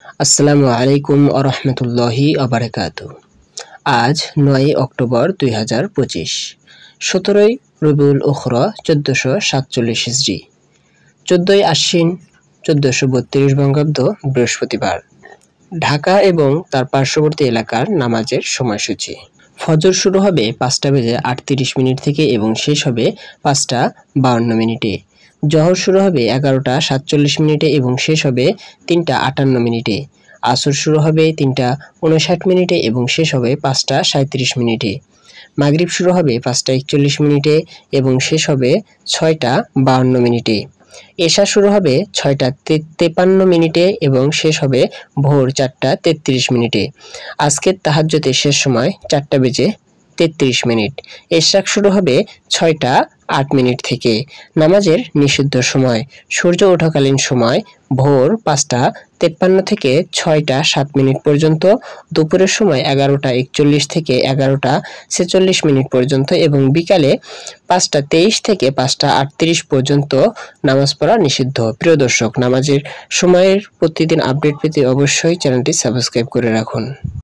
আসসালামু আলাইকুম আরহামতুল্লাহি আবরাকাতু। আজ ৯ অক্টোবর ২০২৫, ১৭ই রবিউল উখরা ১৪৪৭ হিজরি, ১৪ই আশ্বিন ১৪৩২ বঙ্গাব্দ, বৃহস্পতিবার। ঢাকা এবং তার পার্শ্ববর্তী এলাকার নামাজের সময়সূচি। ফজর শুরু হবে ৫টা বেজে ৩৮ মিনিট থেকে এবং শেষ হবে ৫টা ৫২ মিনিটে। জহর শুরু হবে ১১টা ৪৭ মিনিটে এবং শেষ হবে ৩টা ৫৮ মিনিটে। আসর শুরু হবে ৩টা ৫৯ মিনিটে এবং শেষ হবে ৫টা ৩৭ মিনিটে। মাগরিব শুরু হবে ৫টা ৪১ মিনিটে এবং শেষ হবে ৬টা ৫২ মিনিটে। এশা শুরু হবে ৬টা ৫৩ মিনিটে এবং শেষ হবে ভোর ৪টা ৩৩ মিনিটে। আজকের তাহাজ্জুদের শেষ সময় ৪টা বেজে ৩৩ মিনিট। ইশরাক শুরু হবে ৬টা ৮ মিনিট থেকে। নামাজের নিষিদ্ধ সময়: সূর্য ওঠাকালীন সময় ভোর ৫টা ৫৩ থেকে ৬টা ৭ মিনিট পর্যন্ত, দুপুরের সময় ১১টা ৪১ থেকে ১১টা ৪৬ মিনিট পর্যন্ত এবং বিকালে ৫টা ২৩ থেকে ৫টা ৩৮ পর্যন্ত নামাজ পড়া নিষিদ্ধ। প্রিয় দর্শক, নামাজের সময়ের প্রতিদিন আপডেট পেতে অবশ্যই চ্যানেলটি সাবস্ক্রাইব করে রাখুন।